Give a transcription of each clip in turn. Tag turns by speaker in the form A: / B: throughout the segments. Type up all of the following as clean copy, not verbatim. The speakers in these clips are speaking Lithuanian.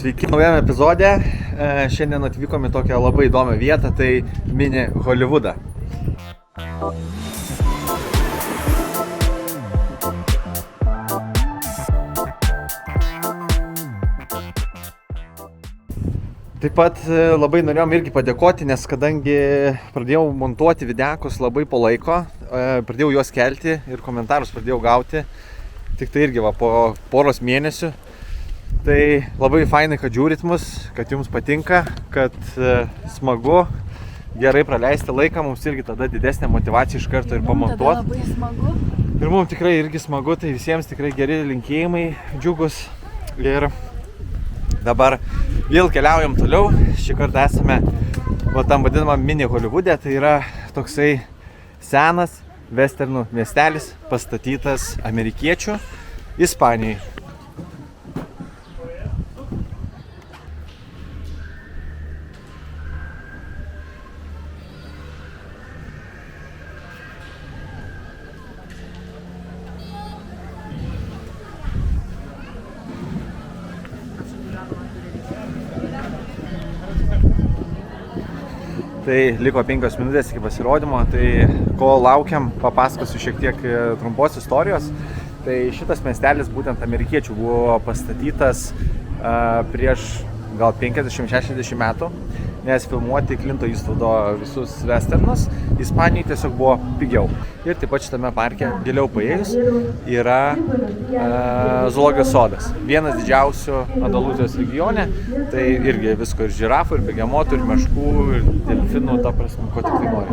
A: Sveiki naujame epizode. Šiandien atvykom į tokią labai įdomią vietą, tai mini Hollywoodą. Taip pat labai norėjom irgi padėkoti, nes kadangi pradėjau montuoti videkus labai po laiko, pradėjau juos kelti ir komentarus pradėjau gauti, tik tai irgi po poros mėnesių. Tai labai fainai, kad žiūrit mus, kad jums patinka, kad smagu, gerai praleisti laiką, mums irgi tada didesnė motyvacija iš karto ir pamontuoti.
B: Labai smagu.
A: Ir mums tikrai irgi smagu, tai visiems tikrai geri linkėjimai, džiugus. Ir dabar vėl keliaujam toliau. Šį kartą esame tam vadinamam mini Hollywoode, tai yra toksai senas westernų miestelis, pastatytas amerikiečių Ispanijai. Tai liko 5 minutės iki pasirodymo, tai ko laukiam, papasakosiu šiek tiek trumpos istorijos. Tai šitas miestelis būtent amerikiečių buvo pastatytas prieš gal 50-60 metų, nes filmuoti Klinto Eastwoodo visus westernus Ispanijai tiesiog buvo pigiau. Ir taip pat šitame parke giliau paėjus yra zoologijos sodas. Vienas didžiausių Andalūzijos regione, tai irgi visko ir žirafų, ir begemotų, ir meškų, ir delfinų, ta prasme, ko tik tai nori.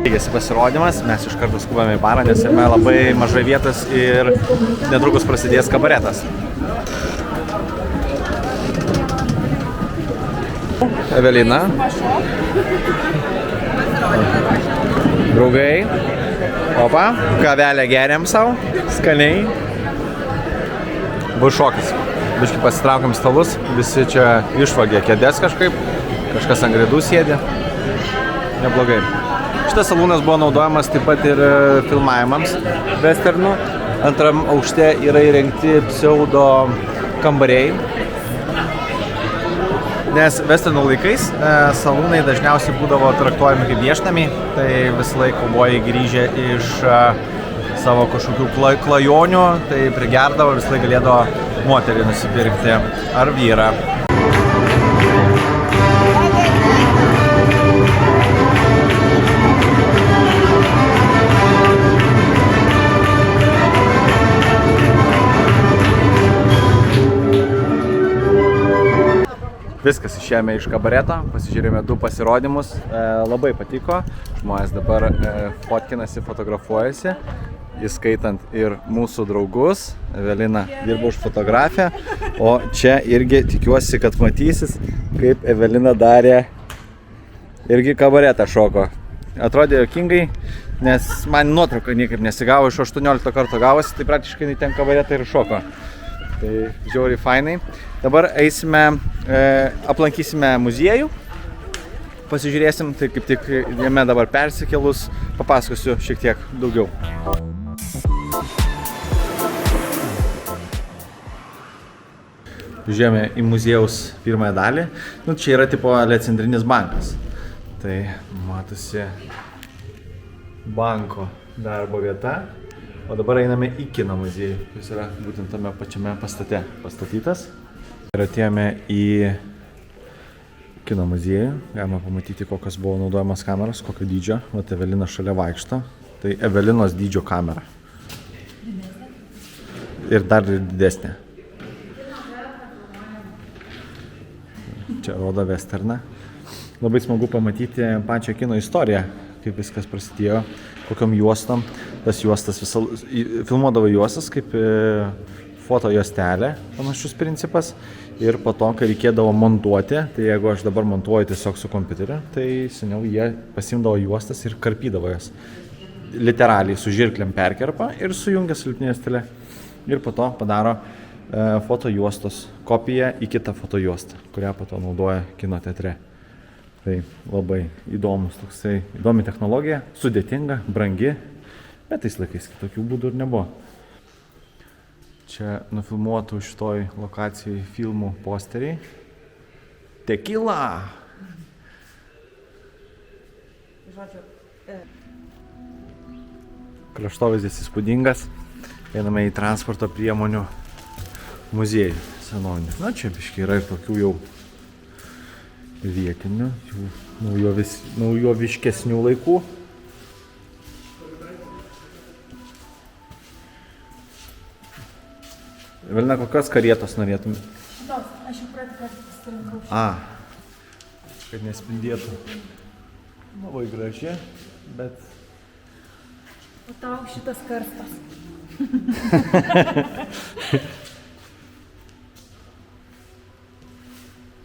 A: Baigėsi pasirodymas, mes iš karto skubame į barą, nes jame labai mažai vietos ir netrukus prasidės kabaretas. Evelina. Draugai. Opa, kavelę geriam savo, skaniai. Bus šokis. Biškai pasitraukiam stalus, visi čia išvagė kėdės kažkaip, kažkas ant grindų sėdi. Neblogai. Šitas salūnas buvo naudojamas taip pat ir filmavimams westernų. Antram aukšte yra įrengti pseudo kambariai. Nes westernų laikais salūnai dažniausiai būdavo traktuojami kaip viešnamiai. Tai visą laiką buvo grįžę iš savo kažkokių klajonių, tai prigerdavo, visą laiką galėdavo moterį nusipirkti ar vyrą. Viskas išėjome iš kabareto, pasižiūrėjome 2 pasirodymus, labai patiko, žmonės dabar fotkinasi, fotografuojasi, įskaitant ir mūsų draugus. Evelina dirba už fotografiją, o čia irgi tikiuosi, kad matysis, kaip Evelina darė irgi kabaretą šoko. Atrodė juokingai, nes man nuotrauka niekaip nesigavo, iš 18 karto gavosi, tai praktiškai ten kabaretą ir šoko. Tai žiauriai fainai. Dabar eisime, aplankysime muziejų, pasižiūrėsim, tai kaip tik jame dabar persikėlus, papasakosiu šiek tiek daugiau. Žiūrėjome į muziejaus pirmąją dalį. Čia yra tipo Centrinis bankas. Tai matosi banko darbo vieta. O dabar einame į kino muziejų, kuris yra būtent tame pačiame pastate pastatytas. Ir atėjome į kino muziejų. Galima pamatyti, kokios buvo naudojamas kameros, kokio dydžio. Vat Evelina šalia vaikšto. Tai Evelinos dydžio kamera. Ir dar didesnė. Čia rodo westerną. Labai smagu pamatyti pačią kino istoriją, kaip viskas prasidėjo, kokiom juostom. Tas juostas filmuodavo juostas kaip foto juostelė, panašus principas. Ir po to, kai reikėdavo montuoti, tai jeigu aš dabar montuoju tiesiog su kompiuteriu, tai seniau jie pasimdavo juostas ir karpydavo jas. Literaliai su žirklėm perkerpa ir sujungia su lipnia juostele. Ir po to padaro foto juostos kopiją į kitą foto juostą, kurią po to naudoja kino teatre. Tai labai įdomus toksai, įdomi technologija, sudėtinga, brangi, bet tais laikais kitokių būdų ir nebuvo. Čia nufilmuotų šitoj lokacijai filmų posteriai. Tekila! Kraštovaizdis įspūdingas. Einame į transporto priemonių muziejų senovinių. Na, čia biškai yra ir tokių jau vietinių, naujoviškesnių laikų. Velina, kokios karietos norėtum?
B: Aš jau pradėjau pasirinkau.
A: Kad nespindėtų. Labai graži, bet...
B: O tau šitas karstas.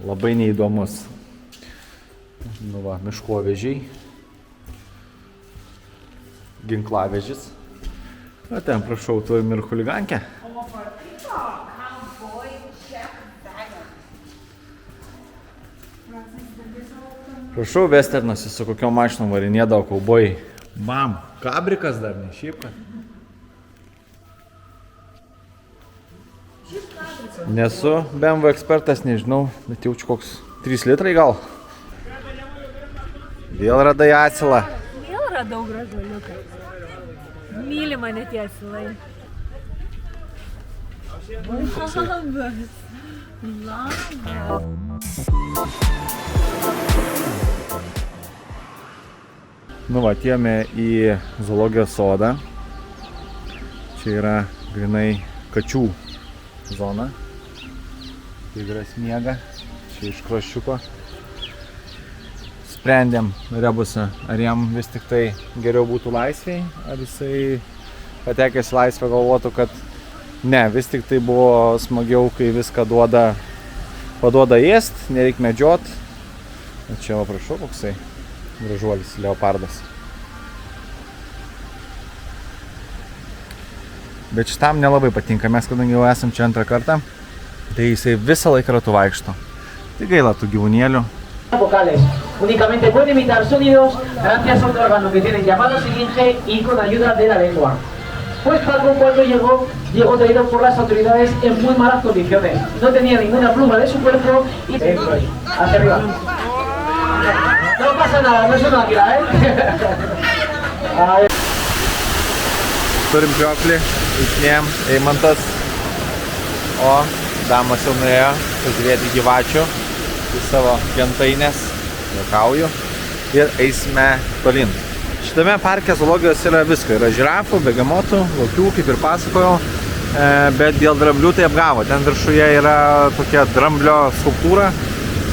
A: Labai neįdomus. Nu va, miškovežiai. Ginklavežis. O ten, prašau, turim ir chuligankę. Prašau, vesternuose su kokiom mašinom varinėdavo kaubojai. Bam, kabrikas dar, ne šiaip kad. Nesu BMW ekspertas, nežinau, bet jaučiu koks 3 litrai gal. Vėl radai asilą.
B: Vėl radau gražuoliuką. Myli mane tie asilai.
A: Nu va, atėjome į zoologijos sodą. Čia yra grinai kačių zona. Tigras miega. Čia iš kraščiuko. Sprendėm rebusą, ar jam vis tik tai geriau būtų laisviai, ar jisai patekęs į laisvę galvotų, kad ne, vis tik tai buvo smagiau, kai viską paduoda ėst, nereik medžiot. O čia va, prašau, koksai gražuolis, leopardas. Bet šitam nelabai patinka, mes kadangi jau esam čia antrą kartą, tai jisai visą laiką ratu vaikšto. Tai gaila tų gyvūnėlių.
C: Vocales. Únicamente puede imitar sonidos gracias a un órgano que tiene llamado siringe y con ayuda de la lengua. Pues Paco cuando llegó traído por las autoridades en muy malas condiciones. No tenía ninguna pluma de su cuerpo y... hacia arriba. No pasa nada, no es una águila,
A: Turim žioklį, išnėjom, Eimantas, o damas jau nuėjo pažiūrėti gyvačių į savo gentainės, juokauju, ir eisime tolin. Šitame parke zoologijos yra visko, yra žirafų, begemotų, lokių, kaip ir pasakojau, bet dėl dramblių tai apgavo. Ten viršuje yra tokia dramblio skulptūra,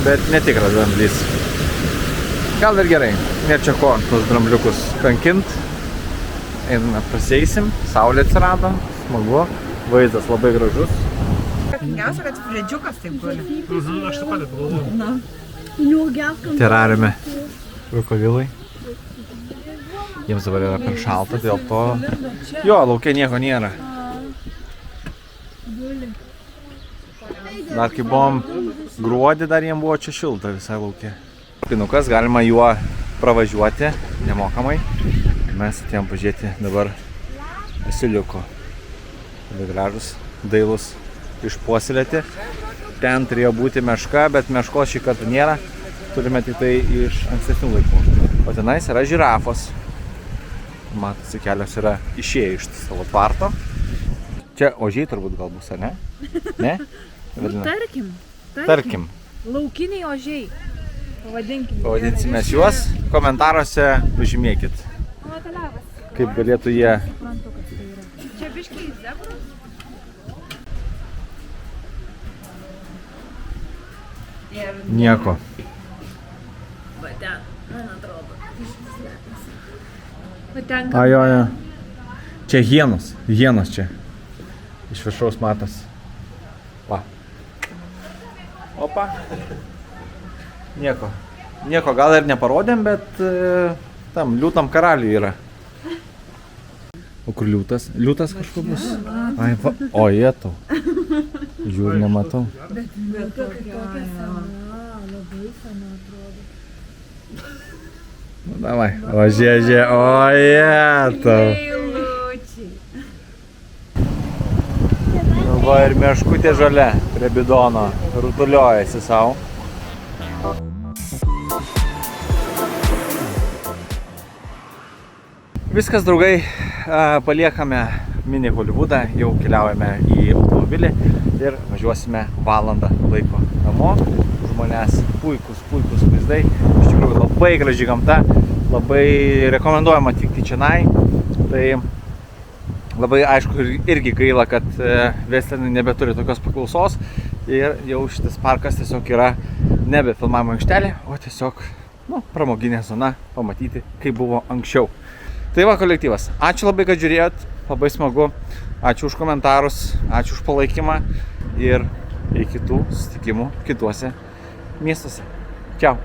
A: bet netikras dramblys. Gal ir gerai, nėra čia ko tos drambliukus kankint. Einame, praseisim, saulė atsirado, smagu, vaizdas labai gražus.
D: Juokingiausia, kad fredžiukas taip guli.
E: Aš taip pat galvoju.
A: Terariume krokodilai. Jiems dabar yra per šalta, dėl to... Jo, laukia nieko nėra. Dar kai buvom gruodį, dar jiem buvo čia šilta visai laukia. Pinukas, galima juo pravažiuoti nemokamai. Mes atėjom pažiūrėti dabar asiliuko. Labai gražus, dailus, išpuoselėti. Ten turėjo būti meška, bet meškos šį kartą nėra. Turime tik tai iš ankstesnių laikų. O tenais yra žirafos. Matosi, kelios yra išėję iš savo tvarto. Čia ožiai turbūt gal bus, ar ne? Ne? Tarkim.
B: Laukiniai ožiai.
A: Pavadinsime juos. Komentaruose pažymėkit. Kaip galėtų jie...
B: Čia biškiai zebras?
A: Nieko.
B: Va ten, man atrodo. Va ten.
A: Jo. Čia hienos čia. Iš viršaus matos. Va. Opa. Nieko. Nieko gal ir neparodėm, bet tam liūtam karaliui yra. O kur liūtas? Liūtas kažkur bus? Ai, va. O, jie tau. Žiūrį, nematau.
B: Bet tokia sena, labai sena atrodo.
A: Nu, davai. O, žiūrė. O, jie tau.
B: Meilučiai.
A: Va ir meškutė žalia prie bidono. Rutuliojasi savo. Viskas, draugai, paliekame mini Hollywoodą, jau keliaujame į automobilį ir važiuosime valandą laiko namo. Žmonės puikus vaizdai, iš tikrųjų labai graži gamta, labai rekomenduojama atvykti čionai. Tai labai aišku irgi gaila, kad Vestlinai nebeturi tokios paklausos ir jau šitas parkas tiesiog yra nebe filmavimo aikštelė, o tiesiog pramoginė zona pamatyti, kaip buvo anksčiau. Tai va, kolektyvas, ačiū labai, kad žiūrėjot, labai smagu, ačiū už komentarus, ačiū už palaikymą ir iki kitų susitikimų kituose miestuose. Čiau.